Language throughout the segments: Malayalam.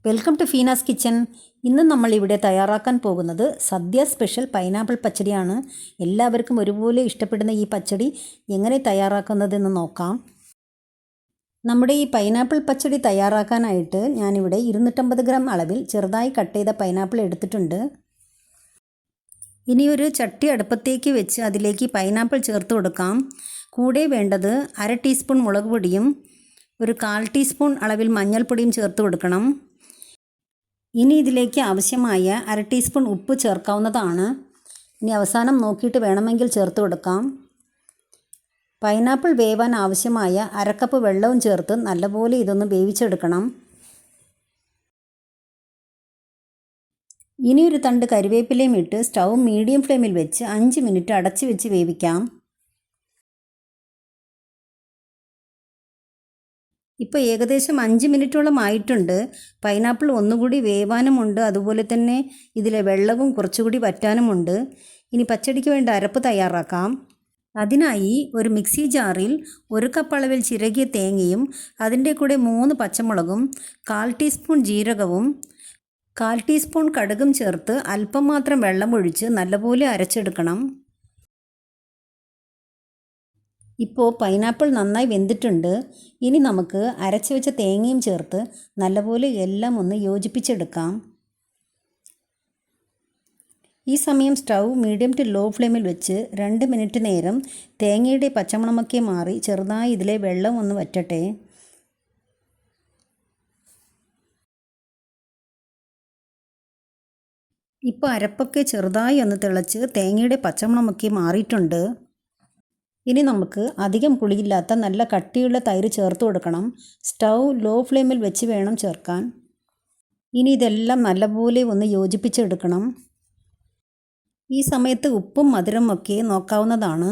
Welcome to ഫീനാസ് kitchen. ഇന്ന് നമ്മളിവിടെ തയ്യാറാക്കാൻ പോകുന്നത് സദ്യ സ്പെഷ്യൽ പൈനാപ്പിൾ പച്ചടിയാണ്. എല്ലാവർക്കും ഒരുപോലെ ഇഷ്ടപ്പെടുന്ന ഈ പച്ചടി എങ്ങനെ തയ്യാറാക്കുന്നതെന്ന് നോക്കാം. നമ്മുടെ ഈ പൈനാപ്പിൾ പച്ചടി തയ്യാറാക്കാനായിട്ട് ഞാനിവിടെ 250 ഗ്രാം അളവിൽ ചെറുതായി കട്ട് ചെയ്ത പൈനാപ്പിൾ എടുത്തിട്ടുണ്ട്. ഇനി ഒരു ചട്ടി അടുപ്പത്തേക്ക് വെച്ച് അതിലേക്ക് പൈനാപ്പിൾ ചേർത്ത് കൊടുക്കാം. കൂടെ വേണ്ടത് 1/2 ടീസ്പൂൺ മുളക് പൊടിയും ഒരു 1/4 ടീസ്പൂൺ അളവിൽ മഞ്ഞൾപ്പൊടിയും ചേർത്ത് കൊടുക്കണം. ഇനി ഇതിലേക്ക് ആവശ്യമായ 1/2 ടീസ്പൂൺ ഉപ്പ് ചേർക്കാവുന്നതാണ്. ഇനി അവസാനം നോക്കിയിട്ട് വേണമെങ്കിൽ ചേർത്ത് കൊടുക്കാം. പൈനാപ്പിൾ വേവാൻ ആവശ്യമായ 1/2 കപ്പ് വെള്ളവും ചേർത്ത് നല്ലപോലെ ഇതൊന്ന് വേവിച്ചെടുക്കണം. ഇനി ഒരു തണ്ട് കരിവേപ്പിലയും ഇട്ട് സ്റ്റൗ മീഡിയം ഫ്ലെയിമിൽ വെച്ച് 5 മിനിറ്റ് അടച്ചു വെച്ച് വേവിക്കാം. ഇപ്പോൾ ഏകദേശം 5 മിനിറ്റോളം ആയിട്ടുണ്ട്. പൈനാപ്പിൾ ഒന്നുകൂടി വേവാനുമുണ്ട്, അതുപോലെ തന്നെ ഇതിലെ വെള്ളവും കുറച്ചുകൂടി വറ്റാനുമുണ്ട്. ഇനി പച്ചടിക്ക് വേണ്ട അരപ്പ് തയ്യാറാക്കാം. അതിനായി ഒരു മിക്സി ജാറിൽ 1 കപ്പ് അളവിൽ ചിരകിയ തേങ്ങയും അതിൻ്റെ കൂടെ 3 പച്ചമുളകും 1/4 ടീസ്പൂൺ ജീരകവും 1/4 ടീസ്പൂൺ കടുകും ചേർത്ത് അല്പം മാത്രം വെള്ളം ഒഴിച്ച് നല്ലപോലെ അരച്ചെടുക്കണം. ഇപ്പോൾ പൈനാപ്പിൾ നന്നായി വെന്തിട്ടുണ്ട്. ഇനി നമുക്ക് അരച്ച് വെച്ച തേങ്ങയും ചേർത്ത് നല്ലപോലെ എല്ലാം ഒന്ന് യോജിപ്പിച്ചെടുക്കാം. ഈ സമയം സ്റ്റൗ മീഡിയം ടു ലോ ഫ്ലെയിമിൽ വെച്ച് 2 മിനിറ്റ് നേരം തേങ്ങയുടെ പച്ചമണമൊക്കെ മാറി ചെറുതായി ഇതിലെ വെള്ളം ഒന്ന് വറ്റട്ടെ. ഇപ്പോൾ അരപ്പൊക്കെ ചെറുതായി ഒന്ന് തിളച്ച് തേങ്ങയുടെ പച്ചമണമൊക്കെ മാറിയിട്ടുണ്ട്. ഇനി നമുക്ക് അധികം പുളിയില്ലാത്ത നല്ല കട്ടിയുള്ള തൈര് ചേർത്ത് കൊടുക്കണം. സ്റ്റൗ ലോ ഫ്ലെയിമിൽ വെച്ച് വേണം ചേർക്കാൻ. ഇനി ഇതെല്ലാം നല്ലപോലെ ഒന്ന് യോജിപ്പിച്ചെടുക്കണം. ഈ സമയത്ത് ഉപ്പും മധുരമൊക്കെ നോക്കാവുന്നതാണ്.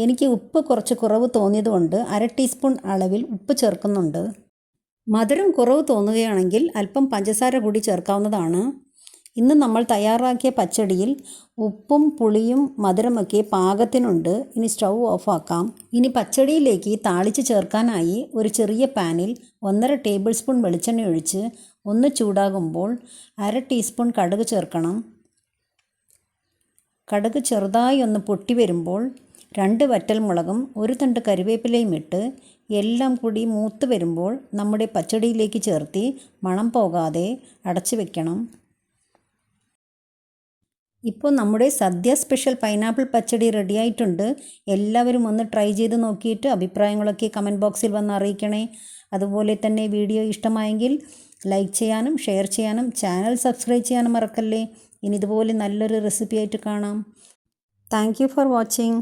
എനിക്ക് ഉപ്പ് കുറച്ച് കുറവ് തോന്നിയതുകൊണ്ട് 1/2 ടീസ്പൂൺ അളവിൽ ഉപ്പ് ചേർക്കുന്നുണ്ട്. മധുരം കുറവ് തോന്നുകയാണെങ്കിൽ അല്പം പഞ്ചസാര കൂടി ചേർക്കാവുന്നതാണ്. ഇന്ന് നമ്മൾ തയ്യാറാക്കിയ പച്ചടിയിൽ ഉപ്പും പുളിയും മധുരമൊക്കെ പാകത്തിനുണ്ട്. ഇനി സ്റ്റൗ ഓഫാക്കാം. ഇനി പച്ചടിയിലേക്ക് താളിച്ച് ചേർക്കാനായി ഒരു ചെറിയ പാനിൽ 1.5 ടേബിൾ സ്പൂൺ വെളിച്ചെണ്ണ ഒഴിച്ച് ഒന്ന് ചൂടാകുമ്പോൾ 1/2 ടീസ്പൂൺ കടുക് ചേർക്കണം. കടുക് ചെറുതായി ഒന്ന് പൊട്ടി വരുമ്പോൾ 2 വറ്റൽമുളകും 1 തണ്ട് കരിവേപ്പിലയും ഇട്ട് എല്ലാം കൂടി മൂത്ത് വരുമ്പോൾ നമ്മുടെ പച്ചടിയിലേക്ക് ചേർത്തി മണം പോകാതെ അടച്ചു വെക്കണം. ഇപ്പോൾ നമ്മുടെ സദ്യ സ്പെഷ്യൽ പൈനാപ്പിൾ പച്ചടി റെഡിയായിട്ടുണ്ട്. എല്ലാവരും ഒന്ന് ട്രൈ ചെയ്ത് നോക്കിയിട്ട് അഭിപ്രായങ്ങളൊക്കെ കമൻറ്റ് ബോക്സിൽ വന്ന് അറിയിക്കണേ. അതുപോലെ തന്നെ വീഡിയോ ഇഷ്ടമായെങ്കിൽ ലൈക്ക് ചെയ്യാനും ഷെയർ ചെയ്യാനും ചാനൽ സബ്സ്ക്രൈബ് ചെയ്യാനും മറക്കല്ലേ. ഇനി ഇതുപോലെ നല്ലൊരു റെസിപ്പി ആയിട്ട് കാണാം. Thank you for watching.